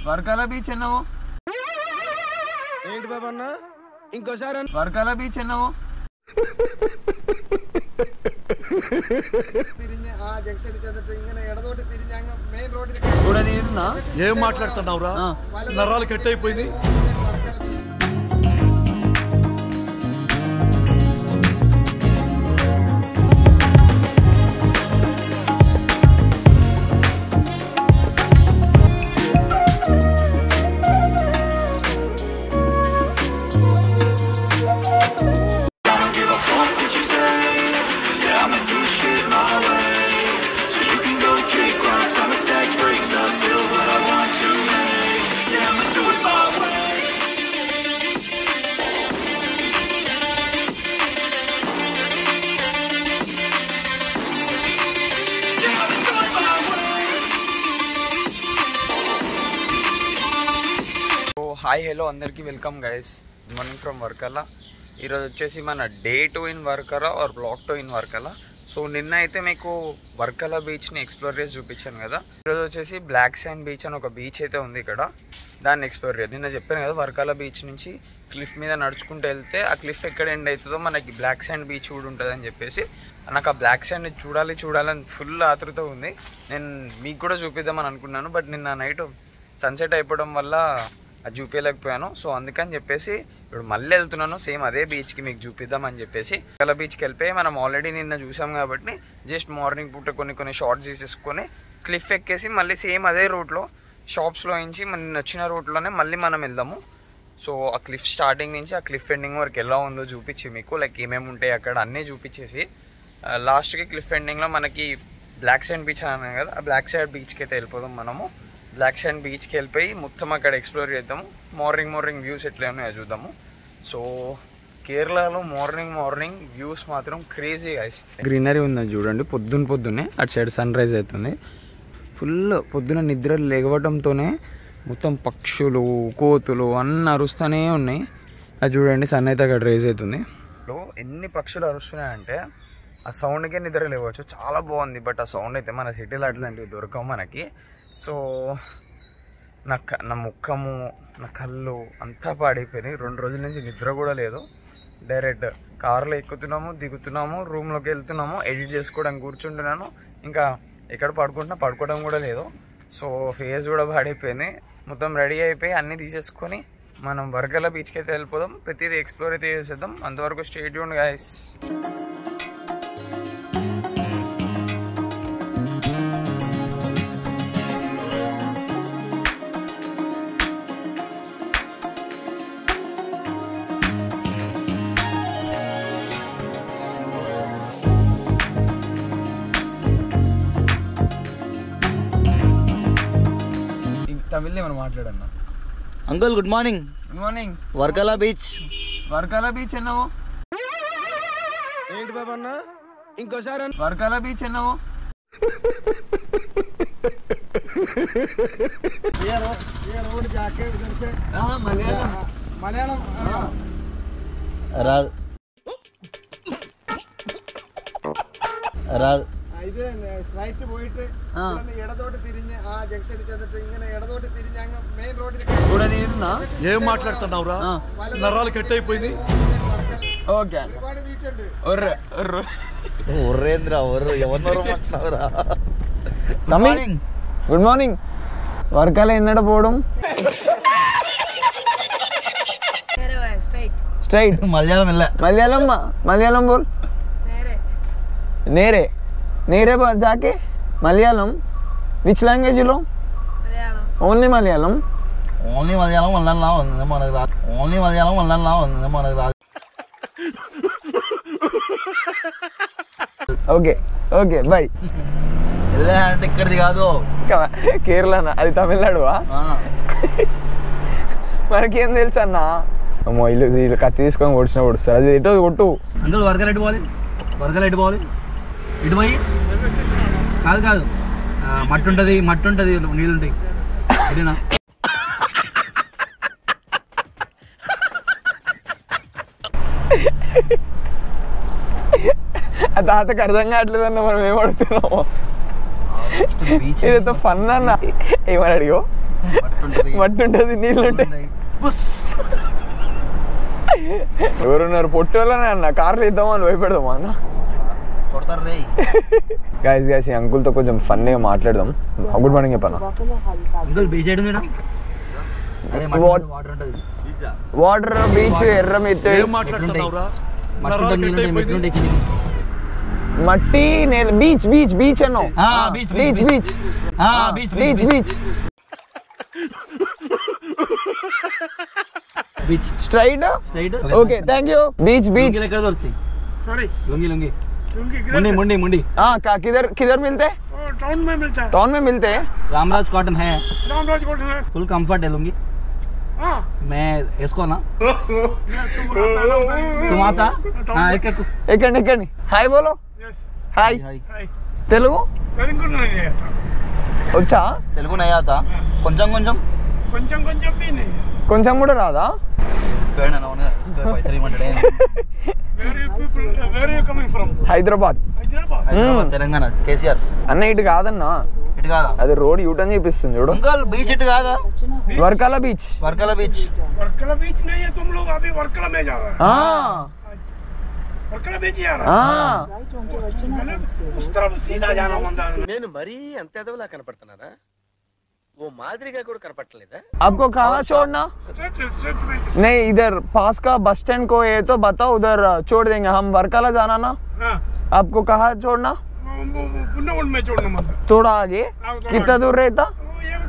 వర్కల బీచ్ ఎన్నవో ఏంటి బాబు అన్న ఇంకోసారి వర్కల బీచ్ ఎన్నవో ఏం మాట్లాడుతున్నావురా నరాలు కట్ అయిపోయింది హాయ్ హలో అందరికీ welcome guys. Good morning from Varkala. ఈరోజు వచ్చేసి మన day 2 in Varkala or black 2 in Varkala. So నిన్న అయితే మీకు వర్కలా బీచ్ని ఎక్స్ప్లోర్ చేసి చూపించాను కదా. ఈరోజు వచ్చేసి బ్లాక్ శాండ్ బీచ్ అని ఒక బీచ్ అయితే ఉంది ఇక్కడ, దాన్ని ఎక్స్ప్లోర్ చేయాలి. నిన్న చెప్పాను కదా వర్కలా బీచ్ నుంచి క్లిఫ్ మీద నడుచుకుంటూ వెళ్తే ఆ క్లిఫ్ ఎక్కడ ఎండ్ అవుతుందో మనకి బ్లాక్ శాండ్ బీచ్ కూడా ఉంటుంది అని చెప్పేసి నాకు ఆ బ్లాక్ శాండ్ని చూడాలని ఫుల్ ఆతృత ఉంది. నేను మీకు కూడా చూపిద్దామని అనుకున్నాను, బట్ నిన్న నైట్ సన్సెట్ అయిపోవడం వల్ల అది చూపించలేకపోయాను. సో అందుకని చెప్పేసి ఇప్పుడు మళ్ళీ వెళ్తున్నాను సేమ్ అదే బీచ్కి మీకు చూపిద్దామని చెప్పేసి. వర్కలా బీచ్కి వెళ్ళిపోయి మనం ఆల్రెడీ నిన్న చూసాం కాబట్టి జస్ట్ మార్నింగ్ పూట కొన్ని షార్ట్స్ తీసేసుకొని క్లిఫ్ ఎక్కేసి మళ్ళీ సేమ్ అదే రూట్లో షాప్స్లో నుంచి నిన్న వచ్చిన రూట్లోనే మళ్ళీ మనం వెళ్దాము. సో ఆ క్లిఫ్ స్టార్టింగ్ నుంచి ఆ క్లిఫ్ ఎండింగ్ వరకు ఎలా ఉందో చూపించి మీకు లైక్ ఏమేమి ఉంటాయి అక్కడ అన్నీ చూపించేసి లాస్ట్కి క్లిఫ్ ఎండింగ్లో మనకి బ్లాక్ శాండ్ బీచ్ అన్నాను కదా, ఆ బ్లాక్ శాండ్ బీచ్కి అయితే వెళ్ళిపోదాం మనము. బ్లాక్ శాండ్ బీచ్కి వెళ్ళిపోయి మొత్తం అక్కడ ఎక్స్ప్లోర్ చేద్దాము. మార్నింగ్ వ్యూస్ ఎట్లా ఉన్నాయో చూద్దాము. సో కేరళలో మార్నింగ్ వ్యూస్ మాత్రం క్రేజీ గైస్. గ్రీనరీ ఉందని చూడండి, పొద్దున్నే అటు సైడ్ సన్ రైజ్ అవుతుంది. ఫుల్ పొద్దున నిద్ర లేవడంతోనే మొత్తం పక్షులు కోతులు అన్నీ అరుస్తూనే ఉన్నాయి. అది చూడండి సన్ అయితే అక్కడ రైజ్ అవుతుంది. ఎన్ని పక్షులు అరుస్తున్నాయంటే ఆ సౌండ్కే నిద్ర లేవచ్చు, చాలా బాగుంది. బట్ ఆ సౌండ్ అయితే మన సిటీలో అట్లాంటివి దొరకవు మనకి. సో నా ముఖము నా కళ్ళు అంతా పాడైపోయినాయి. 2 రోజుల నుంచి నిద్ర కూడా లేదు. డైరెక్ట్ కార్లో ఎక్కుతున్నాము దిగుతున్నాము, రూమ్లోకి వెళ్తున్నాము, ఎడిట్ చేసుకోవడానికి కూర్చుంటున్నాను. ఇంకా ఎక్కడ పడుకోవడం కూడా లేదు. సో ఫేస్ కూడా పాడైపోయింది. మొత్తం రెడీ అయిపోయి అన్నీ తీసేసుకొని మనం వర్కలా బీచ్కి అయితే వెళ్ళిపోదాం. ప్రతిదీ ఎక్స్ప్లోర్ అయితే చేసేద్దాం. అంతవరకు స్టే ట్యూన్డ్ గైస్. తమిళ్ మనం మాట్లాడన్నా. Uncle good morning. Varkala beach ఎన్నవో ఏంటి బాబు అన్న ఇంకోసారి వర్కలా బీచ్ ఎన్నవో మలయాళం రాదు ഇത് സ്ട്രൈറ്റ് പോയിട്ട് ഇടതോട്ട് തിരിഞ്ഞ് ആ ജംഗ്ഷനിൽ ചെന്നിട്ട് ഇങ്ങനെ ഇടതോട്ട് തിരിഞ്ഞ് അങ്ങ് മെയിൻ റോഡിൽ ఏం మాట్లాడుతున్నావురా నరాలు కట్ అయిపోయింది. ఓకే ഒരുപാട് ബീച്ച് ഉണ്ട്. Good morning. వర్కలా ఎన్నడ పోవడం స్ట్రైట్ మలయాళం బోల్ నేరే जाके Malayalam. Which language low? Only Malayalam okay by. అంటే ఇక్కడిది కాదు, కేరళనా? అది తమిళనాడువా? మనకేం తెలుసు అన్న. అమ్మో వీళ్ళు కత్తి తీసుకొని కొడిచిన కొడుస్తారు. అది ఎటో కొట్టు. అందులో వర్కలా ఎటు పోవాలి ఇటు పోయి కాదు మట్టి ఉంటుంది నీళ్ళుంటాయి. ఇదేనా? ఆ తాతకు అర్థం కావట్లేదన్న మనం ఏం అడుగుతున్నాము. ఇదంతా ఫన్ అన్న. ఏమని అడిగో మట్టి ఉంటుంది, నీళ్ళు ఉంటాయి. ఎవరున్నారు పొట్టోళ్ళనే అన్న, కార్లు ఇద్దామా అని భయపెడదామా అన్న? కొడతారు రే. గైస్ ఈ అంకుల్తో కొంచెం ఫన్నీగా మాట్లాడదాం. గుడ్ మార్నింగ్ చెప్పన్నా. వాటర్ బీచ్ ఎర్ర మట్టి నేను బీచ్ బీచ్ బీచ్ అన్నా. Beach beach beach beach beach straight. Okay thank you. Beach beach ఎక్కడ దొరుకుతాయి? సారీ लुंगी लुंगी मुंडी मुंडी मुंडी किधर किधर मिलते? टाउन में मिलता है. टाउन में मिलते हैं. रामराज कॉटन है. रामराज कॉटन है. फुल कंफर्ट है लुंगी. हाँ मैं इसको ना तुम आता. हाँ एक एक ఎక్కండి ఎక్కండి. హాయ్ బోలో. Yes hi. Hi. Telugu Telugu नहीं आता. వచ్చా? తెలుగు नहीं आता. కొంచెం కొంచెం కొంచెం కొంచెం भी नहीं. కొంచెం కూడా రాదా? స్క్వేర్ నా ఓనే స్క్వేర్ పైసలు ఇవ్వమంటాడే. Where are you coming from? Hyderabad. Hyderabad Telangana KCR. అన్న ఇటు కాదన్నా, ఇటు కాదా? అది రోడ్ యూటర్న్ చూపిస్తుంది చూడు. అంకల్ బీచ్ ఇటు కాదా? వర్కల బీచ్. వర్కల బీచ్. वर्कला बीच नहीं है, तुम लोग अभी वर्कला में जा रहे हैं. वर्कला बीच ही आ रहा है. उस तरफ सीधा जाना होता है. నేను మరీ అంత ఎదవలా కనపడుతున్నారా? ఓ మాదిరిగా కూడా కనపడలేదా? आपको कहाँ छोड़ना? स्ट्रेट में. नहीं इधर पास का बस स्टैंड को है तो बताओ, उधर छोड़ देंगे. हम वर्कला जाना ना. हाँ आपको कहाँ छोड़ना? पुन्नावुंड में छोड़ना मतलब. थोड़ा आगे. कितना दूर रहता? 1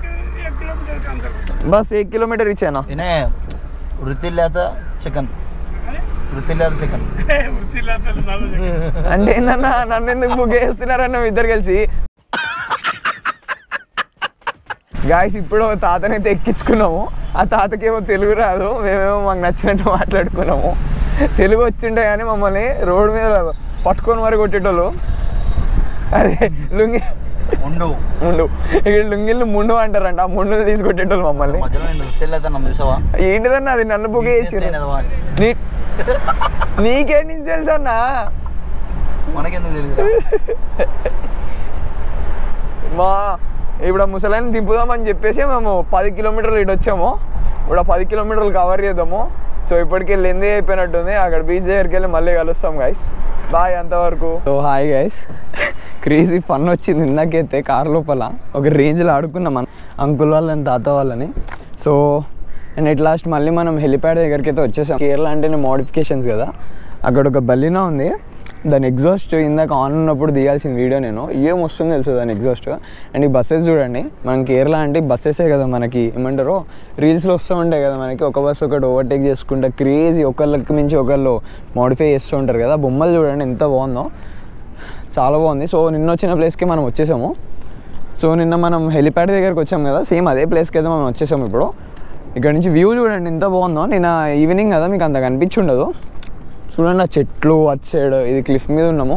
किलोमीटर के अंदर. बस 1 किलोमीटर ही है ना. इन्हें వృత్తిలేత చికెన్. వృత్తిలేత చికెన్ వృత్తిలేత నాలుగు. అంటే ఏందన్నా నన్ను ఎందుకు బుక్ చేస్తున్నారన్న మీ ఇద్దరు కలిసి? గాయస్ ఇప్పుడు తాతనైతే ఎక్కించుకున్నాము. ఆ తాతకేమో తెలుగు రాదు, మేమేమో మాకు నచ్చినట్టు మాట్లాడుకున్నాము. తెలుగు వచ్చిండే కానీ మమ్మల్ని రోడ్డు మీద పట్టుకొని మరి కొట్టేటోళ్ళు. అదే లుంగి ముండు ముండు, ఇక్కడ లుంగిళ్ళు ముండు అంటారంట. ఆ ముండులు తీసుకొట్టేటోళ్ళు మమ్మల్ని. మధ్యలో నేను వృత్తిలేత నన్ను చూసావా? ఏంటిదన్నా అది? నన్ను బుక్ చేసి నీకేం నుంచి తెలుసు అన్నా? మనకెందుకు తెలియదు? మా ఇప్పుడు ఆ ముసలాన్ని దింపుదామని చెప్పేసి మేము 10 కిలోమీటర్లు ఇటు వచ్చాము. ఇప్పుడు 10 కిలోమీటర్లు కవర్ చేద్దాము. సో ఇప్పటికి లెందీ అయిపోయినట్టుంది. అక్కడ బీచ్ దగ్గరికి వెళ్ళి మళ్ళీ కలుస్తాం గైస్. బాయ్ అంతవరకు. So hi guys, crazy fun వచ్చింది ఇందాకైతే కార్ లోపల. ఒక రేంజ్లో ఆడుకున్నాం మన అంకుల్ వాళ్ళని తాత వాళ్ళని. సో అండ్ ఎట్ లాస్ట్ మళ్ళీ మనం హెలిప్యాడ్ దగ్గరికి అయితే వచ్చేసాం. కేరళ అంటేనే మోడిఫికేషన్స్ కదా. అక్కడ ఒక బల్లినా ఉంది, దాని ఎగ్జాస్ట్ ఇందాక ఆన్ ఉన్నప్పుడు తీయాల్సిన వీడియో నేను. ఏం వస్తుంది తెలుసు దాని ఎగ్జాస్ట్. అండ్ ఈ బస్సెస్ చూడండి, మనం కేరళ అంటే బస్సెసే కదా మనకి ఏమంటారో రీల్స్లో వస్తూ ఉంటాయి కదా మనకి. ఒక బస్సు ఒకటి ఓవర్టేక్ చేసుకుంటా క్రేజీ ఒకళ్ళకి మించి ఒకళ్ళు మోడిఫై చేస్తూ ఉంటారు కదా. బొమ్మలు చూడండి ఎంత బాగుందో, చాలా బాగుంది. సో నిన్న వచ్చిన ప్లేస్కి మనం వచ్చేసాము. సో నిన్న మనం హెలిప్యాడ్ దగ్గరికి వచ్చాము కదా, సేమ్ అదే ప్లేస్కి అయితే మనం వచ్చేసాము. ఇప్పుడు ఇక్కడ నుంచి వ్యూ చూడండి ఎంత బాగుందో. నిన్న ఈవినింగ్ కదా మీకు అంత కనిపించి ఉండదు. చూడండి ఆ చెట్లు అటు సైడ్, ఇది క్లిఫ్ మీద ఉన్నాము.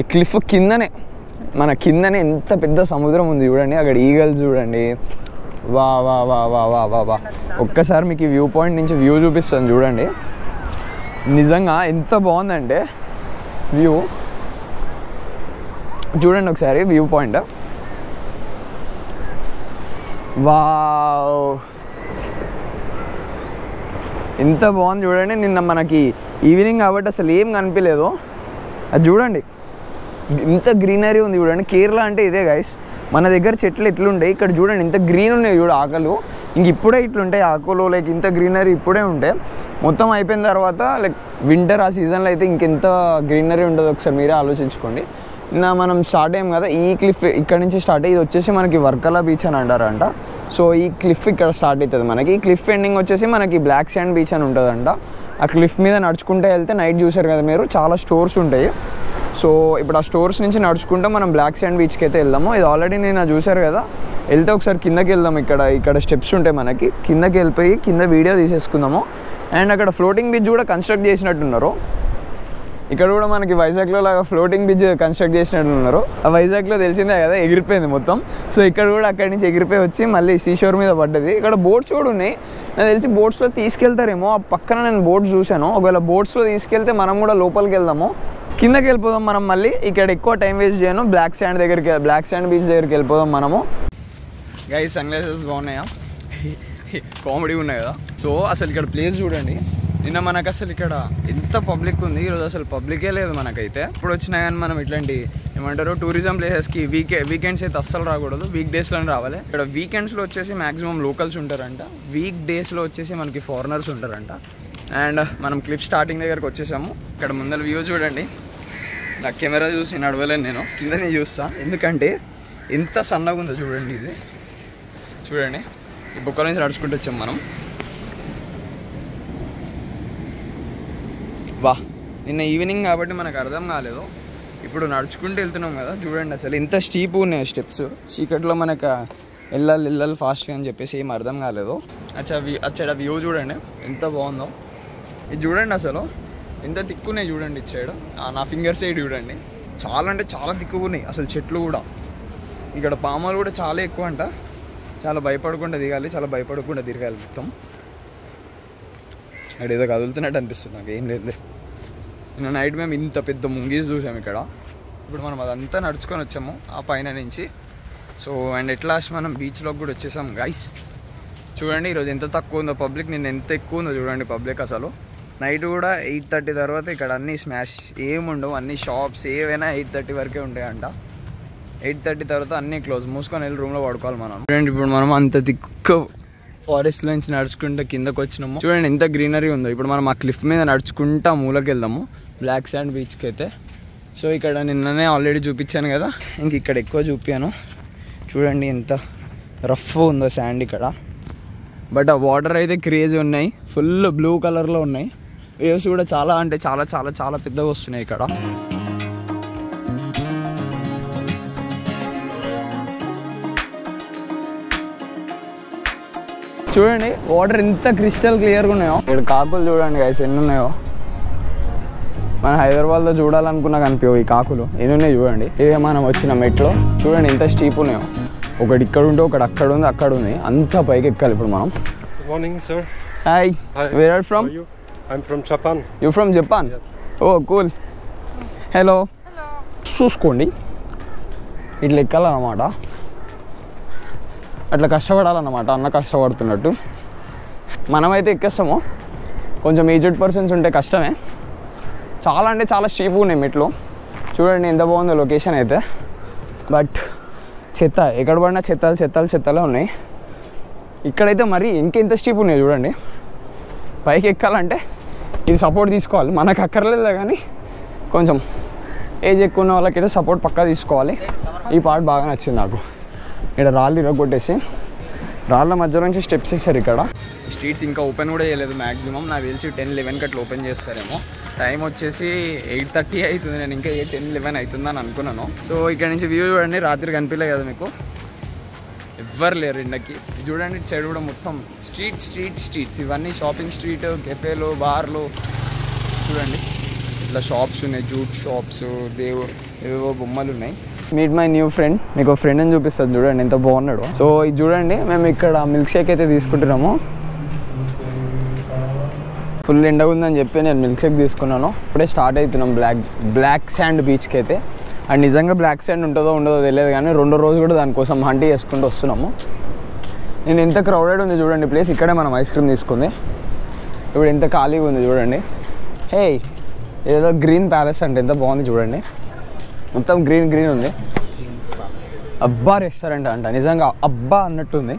ఈ క్లిఫ్ కిందనే మన కిందనే ఎంత పెద్ద సముద్రం ఉంది చూడండి. అక్కడ ఈగల్స్ చూడండి. వా వా వా వా వా వా వా ఒక్కసారి మీకు ఈ వ్యూ పాయింట్ నుంచి వ్యూ చూపిస్తాను చూడండి. నిజంగా ఎంత బాగుందంటే వ్యూ చూడండి ఒకసారి వ్యూ పాయింట్. వావ్ ఎంత బాగుంది చూడండి. నిన్న మనకి ఈవినింగ్ కాబట్టి అసలు ఏం కనిపించలేదు. అది చూడండి ఇంత గ్రీనరీ ఉంది చూడండి. కేరళ అంటే ఇదే గైస్. మన దగ్గర చెట్లు ఎట్లుంటాయి, ఇక్కడ చూడండి ఇంత గ్రీన్ ఉన్నాయి చూడు ఆకులు. ఇంక ఇప్పుడే ఇట్లుంటాయి ఆకులు, లైక్ ఇంత గ్రీనరీ ఇప్పుడే ఉంటాయి. మొత్తం అయిపోయిన తర్వాత లైక్ వింటర్ ఆ సీజన్లో అయితే ఇంకెంత గ్రీనరీ ఉంటుందో ఒకసారి మీరే ఆలోచించుకోండి. నిన్న మనం స్టార్ట్ అయ్యాం కదా, ఈ క్లిఫ్ ఇక్కడ నుంచి స్టార్ట్ అయ్యి ఇది వచ్చేసి మనకి వర్కలా బీచ్ అని అంటారంట. సో ఈ క్లిఫ్ ఇక్కడ స్టార్ట్ అవుతుంది మనకి. ఈ క్లిఫ్ ఎండింగ్ వచ్చేసి మనకి బ్లాక్ శాండ్ బీచ్ అని ఉంటుందంట. ఆ క్లిఫ్ మీద నడుచుకుంటే వెళ్తే నైట్ చూసారు కదా మీరు, చాలా స్టోర్స్ ఉంటాయి. సో ఇప్పుడు ఆ స్టోర్స్ నుంచి నడుచుకుంటే మనం బ్లాక్ శాండ్ బీచ్కి అయితే వెళ్దాము. ఇది ఆల్రెడీ నేను చూసారు కదా, వెళ్తే ఒకసారి కిందకి వెళ్దాం. ఇక్కడ స్టెప్స్ ఉంటాయి మనకి, కిందకి వెళ్ళిపోయి కింద వీడియో తీసేసుకుందాము. అండ్ అక్కడ ఫ్లోటింగ్ బీచ్ కూడా కన్స్ట్రక్ట్ చేసినట్టున్నారు. ఇక్కడ కూడా మనకి వైజాగ్లో లాగా ఫ్లోటింగ్ బ్రిడ్జ్ కన్స్ట్రక్ట్ చేసినట్టున్నారు. ఆ వైజాగ్లో తెలిసిందే కదా ఎగిరిపోయింది మొత్తం. సో ఇక్కడ కూడా అక్కడి నుంచి ఎగిరిపోయి వచ్చి మళ్ళీ సీషోర్ మీద పడ్డది. ఇక్కడ బోట్స్ కూడా ఉన్నాయి, నాకు తెలిసి బోట్స్లో తీసుకెళ్తారేమో. ఆ పక్కన నేను బోట్స్ చూశాను. ఒకవేళ బోట్స్లో తీసుకెళ్తే మనం కూడా లోపలికి వెళ్దాము, కిందకి వెళ్ళిపోదాం మనం. మళ్ళీ ఇక్కడ ఎక్కువ టైం వేస్ట్ చేయను, బ్లాక్ శాండ్ బీచ్ దగ్గరికి వెళ్ళిపోదాం మనము. గైస్ సన్ గ్లాసెస్ బాగున్నాయా? కామెడీ ఉన్నాయి కదా. సో అసలు ఇక్కడ ప్లేస్ చూడండి, నిన్న మనకు అసలు ఇక్కడ ఎంత పబ్లిక్ ఉంది, ఈరోజు అసలు పబ్లికే లేదు మనకైతే. ఇప్పుడు వచ్చినా కానీ మనం ఇట్లాంటి ఏమంటారు టూరిజం ప్లేసెస్కి వీకెండ్స్ అయితే అస్సలు రాకూడదు, వీక్ డేస్లోనే రావాలి. ఇక్కడ వీకెండ్స్లో వచ్చేసి మ్యాక్సిమం లోకల్స్ ఉంటారంట, వీక్ డేస్లో వచ్చేసి మనకి ఫారినర్స్ ఉంటారంట. అండ్ మనం క్లిఫ్ స్టార్టింగ్ దగ్గరకు వచ్చేసాము. ఇక్కడ ముందర వ్యూ చూడండి, నా కెమెరా చూసి నడవలేను, నేను కిందనే చూస్తాను ఎందుకంటే ఎంత సన్నగా ఉందో చూడండి. ఇది చూడండి, ఈ బుక్కల నుంచి నడుచుకుంటూ వచ్చాం మనం. వా, నిన్న ఈవినింగ్ కాబట్టి మనకు అర్థం కాలేదు, ఇప్పుడు నడుచుకుంటూ వెళ్తున్నాం కదా. చూడండి అసలు ఎంత స్టీప్ ఉన్నాయి స్టెప్స్, చీకట్లో మనకు వెళ్ళాలి ఫాస్ట్గా అని చెప్పేసి ఏం అర్థం కాలేదు. అచ్చడ వ్యూ చూడండి ఎంత బాగుందో. ఇది చూడండి అసలు ఎంత తిక్కున్నాయి చూడండి, ఇటు సైడ్ నా ఫింగర్ సైడ్ చూడండి, చాలా అంటే చాలా తిక్కుగా ఉన్నాయి అసలు చెట్లు కూడా. ఇక్కడ పాములు కూడా చాలా ఎక్కువ అంట, చాలా భయపడకుండా దిగాలి, చాలా భయపడకుండా తిరగాలి మొత్తం. ఇక్కడ ఏదో కదులుతున్నట్టు అనిపిస్తుంది నాకు, ఏం లేదు. నిన్న నైట్ మేము ఇంత పెద్ద ముంగీస్ చూసాము ఇక్కడ. ఇప్పుడు మనం అదంతా నడుచుకొని వచ్చాము ఆ పైన నుంచి. సో అండ్ ఎట్ లాస్ట్ మనం బీచ్లోకి కూడా వచ్చేసాం గైస్. చూడండి ఈరోజు ఎంత తక్కువ ఉందో పబ్లిక్, నిన్న ఎంత ఎక్కువ ఉందో చూడండి పబ్లిక్ అసలు. నైట్ కూడా 8:30 తర్వాత ఇక్కడ అన్నీ స్మాష్ ఏముండవు, అన్ని షాప్స్ ఏవైనా 8:30 వరకే ఉంటాయంట. 8:30 తర్వాత అన్నీ క్లోజ్, మూసుకొని వెళ్ళి రూమ్లో పడుకోవాలి మనం. చూడండి ఇప్పుడు మనం అంత తిక్కు ఫారెస్ట్లో నుంచి నడుచుకుంటూ కిందకు వచ్చినాము. చూడండి ఎంత గ్రీనరీ ఉందో. ఇప్పుడు మనం ఆ క్లిఫ్ మీద నడుచుకుంటా మూలకి వెళ్దాము బ్లాక్ శాండ్ బీచ్కి అయితే. సో ఇక్కడ నిన్ననే ఆల్రెడీ చూపించాను కదా, ఇంక ఇక్కడ ఎక్కువ చూపించాను. చూడండి ఎంత రఫ్ ఉందో శాండ్ ఇక్కడ. బట్ ఆ వాటర్ అయితే క్రేజీ ఉన్నాయి, ఫుల్ బ్లూ కలర్లో ఉన్నాయి. వేవ్స్ కూడా చాలా అంటే చాలా చాలా చాలా పెద్దగా వస్తున్నాయి ఇక్కడ. చూడండి వాటర్ ఎంత క్రిస్టల్ క్లియర్గా ఉన్నాయో. ఇక్కడ కాకులు చూడండి గైస్ ఎన్ని ఉన్నాయో, మన హైదరాబాద్లో చూడాలనుకున్నా కనిపించవు ఈ కాకులు, ఎన్ని ఉన్నాయి చూడండి. ఇదే మనం వచ్చిన మెట్లో చూడండి ఎంత స్టీప్ ఉన్నాయో. ఒకటి ఇక్కడ ఉంటే ఒకటి అక్కడ ఉంది, అక్కడ ఉంది, అంతా పైకి ఎక్కాలి ఇప్పుడు మనం. Good morning, sir. Hi. Where are you from? How are you? I'm from Japan. You from Japan? Yes. Oh, cool. Hello. చూసుకోండి ఇట్లా ఎక్కాలన్నమాట, అట్లా కష్టపడాలన్నమాట, అన్న కష్టపడుతున్నట్టు. మనమైతే ఎక్కేస్తాము, కొంచెం ఏజ్డ్ పర్సన్స్ ఉంటే కష్టమే. చాలా అంటే చాలా స్టీప్గా ఉన్నాయి మెట్లు. చూడండి ఎంత బాగుందో లొకేషన్ అయితే. బట్ చెత్త ఎక్కడ పడినా చెత్తలే ఉన్నాయి. ఇక్కడైతే మరి ఇంకెంత స్టీప్ ఉన్నాయి చూడండి. పైకి ఎక్కాలంటే ఇది సపోర్ట్ తీసుకోవాలి, మనకు అక్కర్లేదు కానీ కొంచెం ఏజ్ ఎక్కువ ఉన్న వాళ్ళకైతే సపోర్ట్ పక్కా తీసుకోవాలి. ఈ పార్ట్ బాగా నచ్చింది నాకు. ఇక్కడ రాళ్ళు ఇరగొట్టేసి రాళ్ళ మధ్య నుంచి స్టెప్స్ ఇస్తారు. ఇక్కడ స్ట్రీట్స్ ఇంకా ఓపెన్ కూడా చేయలేదు, మ్యాక్సిమం నాకు తెలిసి 10-11 అట్లా ఓపెన్ చేస్తారేమో. టైం వచ్చేసి 8:30 అవుతుంది, నేను ఇంకా 10-11 అవుతుందని అనుకున్నాను. సో ఇక్కడ నుంచి వ్యూ చూడండి, రాత్రి కనిపించలే కదా మీకు, ఎవ్వరు లేరు ఎండకి. చూడండి ఇటు సైడ్ కూడా మొత్తం స్ట్రీట్స్ ఇవన్నీ షాపింగ్ స్ట్రీట్, కెఫేలు, బార్లు. చూడండి ఇట్లా షాప్స్ ఉన్నాయి, జూట్ షాప్స్, ఏవేవో బొమ్మలు ఉన్నాయి. మీట్ మై న్యూ ఫ్రెండ్, మీకు ఫ్రెండ్ అని చూపిస్తుంది చూడండి ఎంత బాగున్నాడు. సో ఇది చూడండి, మేము ఇక్కడ మిల్క్ షేక్ అయితే తీసుకుంటున్నాము. ఫుల్ ఎండగా ఉందని చెప్పి నేను మిల్క్ షేక్ తీసుకున్నాను. ఇప్పుడే స్టార్ట్ అవుతున్నాం బ్లాక్ శాండ్ బీచ్కి అయితే. అండ్ నిజంగా బ్లాక్ శాండ్ ఉంటుందో ఉండదో తెలియదు కానీ 2వ రోజు కూడా దానికోసం హంట్ చేసుకుంటూ వస్తున్నాము. నేను ఎంత క్రౌడెడ్ ఉంది చూడండి ప్లేస్. ఇక్కడే మనం ఐస్ క్రీమ్ తీసుకుంది, ఇప్పుడు ఎంత ఖాళీగా ఉంది చూడండి. హే ఏదో గ్రీన్ ప్యాలెస్ అంటే ఎంత బాగుంది చూడండి, మొత్తం గ్రీన్ ఉంది. అబ్బా రెస్టారెంట్ అంట, నిజంగా అబ్బా అన్నట్టుంది.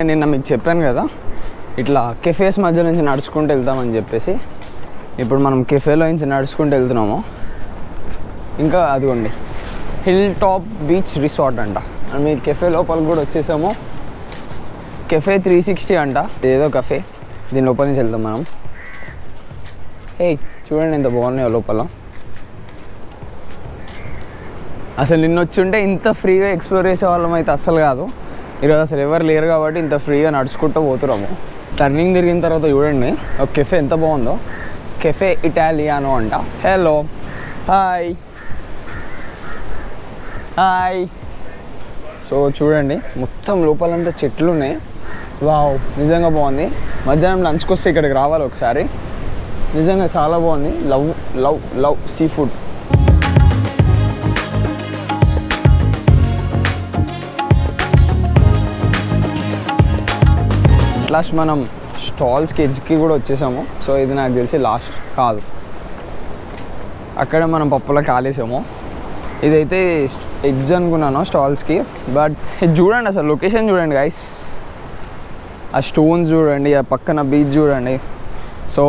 నిన్న మీకు చెప్పాను కదా ఇట్లా కెఫేస్ మధ్య నుంచి నడుచుకుంటూ వెళ్తామని చెప్పేసి. ఇప్పుడు మనం కెఫేలో నుంచి నడుచుకుంటూ వెళ్తున్నాము. ఇంకా అదిగోండి హిల్ టాప్ బీచ్ రిసార్ట్ అంట. మీ కెఫే లోపలికి కూడా వచ్చేసాము. కెఫే 360 అంట, ఏదో కెఫే. దీని లోపల నుంచి వెళ్తాం మనం. హే చూడండి ఎంత బాగున్నాయో లోపల. అసలు నిన్న వచ్చి ఉంటే ఇంత ఫ్రీగా ఎక్స్ప్లోర్ చేసే వాళ్ళం అయితే అస్సలు కాదు. ఈరోజు అసలు ఎవరు లేరు కాబట్టి ఇంత ఫ్రీగా నడుచుకుంటూ పోతున్నాము. టర్నింగ్ తిరిగిన తర్వాత చూడండి ఒక కెఫే ఎంత బాగుందో, కెఫే ఇటాలియానో అంట. Hello hi hi. సో చూడండి మొత్తం లోపలంతా చెట్లు ఉన్నాయి. వావ్ నిజంగా బాగుంది. మధ్యాహ్నం లంచ్కి వస్తే ఇక్కడికి రావాలి ఒకసారి. నిజంగా చాలా బాగుంది. Love love love sea food. Last మనం స్టాల్స్కి ఎడ్జ్కి కూడా వచ్చేసాము. సో ఇది నాకు తెలిసి లాస్ట్ కాదు, అక్కడ మనం పప్పులో కాలేసాము. ఇదైతే ఎడ్జ్ అనుకున్నాను స్టాల్స్కి. బట్ చూడండి అసలు లొకేషన్ చూడండి గైస్, ఆ స్టోన్స్ చూడండి, ఆ పక్కన బీచ్ చూడండి. సో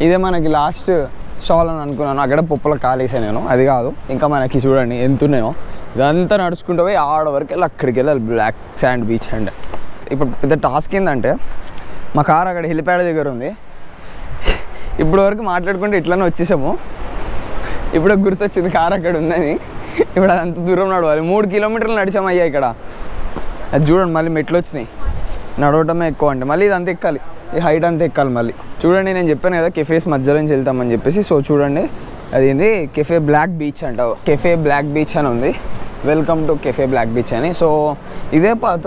ఇదే మనకి లాస్ట్ స్టాల్ అని అనుకున్నాను. అక్కడ పప్పులో కాలేసాను నేను, అది కాదు. ఇంకా మనకి చూడండి ఎంత ఉన్నాయో. ఇదంతా నడుచుకుంటూ పోయి ఆడ వరకు వెళ్ళి అక్కడికి వెళ్ళాలి, బ్లాక్ శాండ్ బీచ్. అండ్ ఇప్పుడు పెద్ద టాస్క్ ఏంటంటే మా కార్ అక్కడ హెలిప్యాడ్ దగ్గర ఉంది. ఇప్పుడు వరకు మాట్లాడుకుంటే ఇట్లనే వచ్చేసాము. ఇప్పుడు గుర్తొచ్చింది కార్ అక్కడ ఉందని. ఇప్పుడు అదంత దూరం నడవాలి, 3 కిలోమీటర్లు నడిచామయ్యా ఇక్కడ. అది చూడండి మళ్ళీ మెట్లు వచ్చినాయి, నడవటమే ఎక్కువ. అంటే మళ్ళీ ఇది అంత ఎక్కాలి, ఈ హైట్ అంతా ఎక్కాలి మళ్ళీ. చూడండి నేను చెప్పాను కదా కెఫేస్ మధ్యలో నుంచి వెళ్తామని చెప్పేసి. సో చూడండి అదేంది కెఫే బ్లాక్ బీచ్ అంట. కెఫే బ్లాక్ బీచ్ అని ఉంది, welcome to cafe black beach అని. సో ఇదే పాత,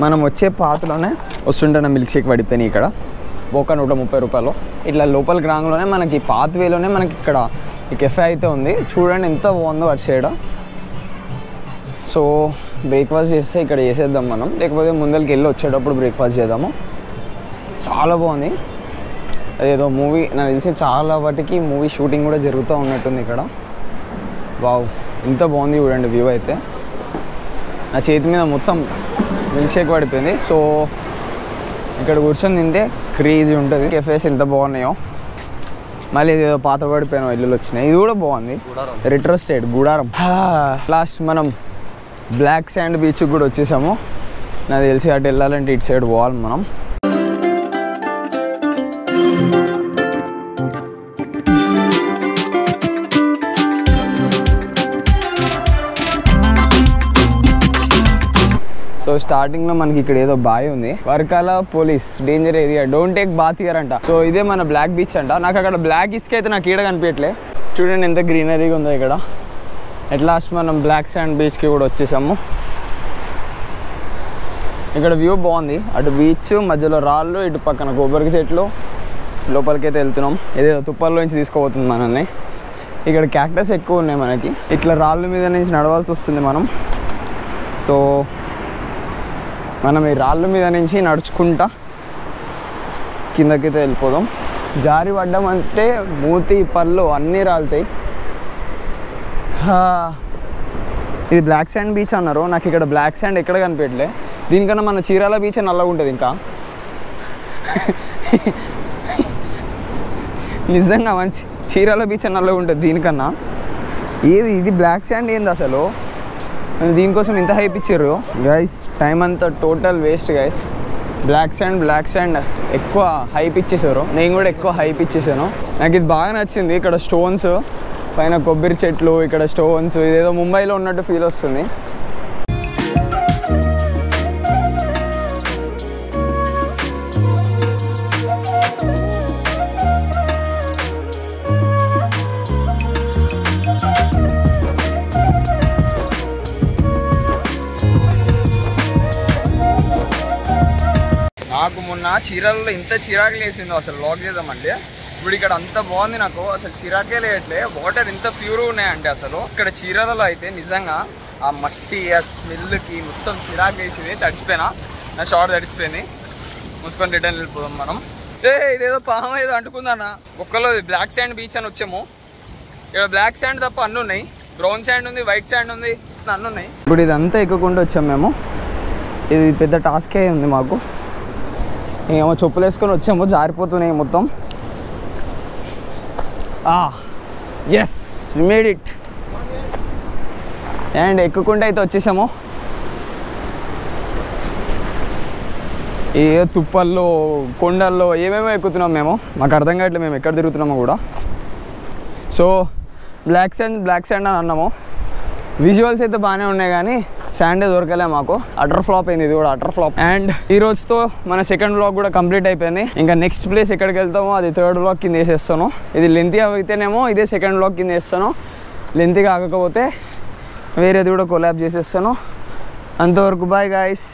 మనం వచ్చే పాతలోనే వస్తుంటే మిల్క్ షేక్ పడిపోయినాయి ఇక్కడ ఒక 130 రూపాయలు. ఇట్లా లోపలికి రాంగ్లోనే మనకి పాత్ వేలోనే మనకి ఇక్కడ ఈ కెఫే అయితే ఉంది. చూడండి ఎంత బాగుందో అటు సైడ్. సో బ్రేక్ఫాస్ట్ చేస్తే ఇక్కడ చేసేద్దాం మనం, లేకపోతే ముందరికి వెళ్ళి వచ్చేటప్పుడు బ్రేక్ఫాస్ట్ చేద్దాము. చాలా బాగుంది. అదేదో మూవీ నాకు తెలిసి చాలా వాటికి మూవీ షూటింగ్ కూడా జరుగుతూ ఉన్నట్టుంది ఇక్కడ. వావ్ ఎంత బాగుంది చూడండి వ్యూ అయితే. నా చేతి మీద మొత్తం మిల్క్ షేక్ పడిపోయింది. సో ఇక్కడ కూర్చొని తింటే క్రేజీ ఉంటుంది. కెఫేస్ ఎంత బాగున్నాయో. మళ్ళీ ఏదో పాత పడిపోయిన ఇల్లులు వచ్చినాయి. ఇది కూడా బాగుంది, రెట్రో స్టేట్ గుడారం. లాస్ట్ మనం బ్లాక్ శాండ్ బీచ్కి కూడా వచ్చేసాము. నాకు తెలిసి అటు వెళ్ళాలంటే ఇటు సైడ్ పోవాలి మనం. సో స్టార్టింగ్లో మనకి ఇక్కడ ఏదో బాయ్ ఉంది, Varkala police danger area, don't take bath here అంట. సో ఇదే మన బ్లాక్ బీచ్ అంట. నాకు అక్కడ బ్లాక్ ఇసుక అయితే నాకు ఈడ కనిపించట్లే. చూడండి ఎంత గ్రీనరీగా ఉందో ఇక్కడ. ఎట్ లాస్ట్ మనం బ్లాక్ శాండ్ బీచ్కి కూడా వచ్చేసాము. ఇక్కడ వ్యూ బాగుంది, అటు బీచ్ మధ్యలో రాళ్ళు, ఇటు పక్కన కొబ్బరి చెట్లు. లోపలికైతే వెళ్తున్నాం, ఏదో తుప్పల్లో నుంచి తీసుకోబోతుంది మనల్ని. ఇక్కడ క్యాక్టస్ ఎక్కువ ఉన్నాయి మనకి, ఇట్లా రాళ్ళ మీద నుంచి నడవాల్సి వస్తుంది మనం. సో మనం ఈ రాళ్ళ మీద నుంచి నడుచుకుంటా కిందకైతే వెళ్ళిపోదాం. జారి పడ్డం అంటే మూతి పళ్ళు అన్నీ రాలుతాయి. ఇది బ్లాక్ శాండ్ బీచ్ అన్నారు, నాకు ఇక్కడ బ్లాక్ శాండ్ ఎక్కడ కనిపించలే. దీనికన్నా మన చీరాల బీచ్ నల్లగా ఉంటుంది ఇంకా. నిజంగా మంచి చీరాల బీచ్ నల్లగా ఉంటుంది దీనికన్నా. ఏది ఇది బ్లాక్ శాండ్ ఏంది అసలు? దీనికోసం ఇంత హైప్ ఇచ్చారు గైస్. టైం అంతా total waste guys. Black sand ఎక్కువ హైప్ ఇచ్చేసారు, నేను కూడా ఎక్కువ హైప్ ఇచ్చేసాను. నాకు ఇది బాగా నచ్చింది. ఇక్కడ స్టోన్స్ పైన కొబ్బరి చెట్లు, ఇక్కడ స్టోన్స్, ఇదేదో ముంబైలో ఉన్నట్టు ఫీల్ వస్తుంది. నాకు మొన్న చీరాలలో ఇంత చిరాకులు వేసిందో అసలు వ్లాగ్ చేద్దామంటే. ఇప్పుడు ఇక్కడ అంత బాగుంది, నాకు అసలు చిరాకే లేయట్లే. వాటర్ ఇంత ప్యూర్ ఉన్నాయంటే అసలు ఇక్కడ చీరాలలో అయితే నిజంగా ఆ మట్టి ఆ స్మెల్కి మొత్తం చిరాకు వేసింది. తడిచిపోయినా, నా షార్ట్ తడిచిపోయింది. మూసుకొని రిటర్న్ వెళ్ళిపోదాం మనం. ఇదేదో పాము ఏదో అంటుకుందన్న. ఒక్కలో బ్లాక్ శాండ్ బీచ్ అని వచ్చాము. ఇక్కడ బ్లాక్ శాండ్ తప్ప అన్నీ ఉన్నాయి, బ్రౌన్ శాండ్ ఉంది, వైట్ శాండ్ ఉంది, అన్నీ ఉన్నాయి. ఇప్పుడు ఇదంతా ఎక్కుకుండా వచ్చాము మేము. ఇది పెద్ద టాస్కే ఉంది మాకు. ఏమో చెప్పులు వేసుకొని వచ్చాము, జారిపోతున్నాయి మొత్తం. Yes we made it. And ఎక్కుకుంటే అయితే వచ్చేసాము. ఏ తుప్పల్లో కొండల్లో ఏమేమో ఎక్కుతున్నాం మేము, మాకు అర్థం కావట్లేదు మేము ఎక్కడ తిరుగుతున్నామో కూడా. సో బ్లాక్ శాండ్ అని అన్నాము. విజువల్స్ అయితే బాగానే ఉన్నాయి కానీ శాండే దొరకలే మాకు, అటర్ ఫ్లాప్ అయింది, ఇది కూడా అటర్ ఫ్లాప్. అండ్ ఈ రోజుతో మన సెకండ్ వ్లాగ్ కూడా కంప్లీట్ అయిపోయింది. ఇంకా నెక్స్ట్ ప్లేస్ ఎక్కడికి వెళ్తామో అది థర్డ్ వ్లాగ్ కింద వేసేస్తాను. ఇది లెంతీ అయితేనేమో ఇదే సెకండ్ వ్లాగ్ కింద వేస్తాను, లెంతీ కాకపోతే వేరేది కూడా కొలాబ్ చేసేస్తాను. అంతవరకు బాయ్ గాయ్స్.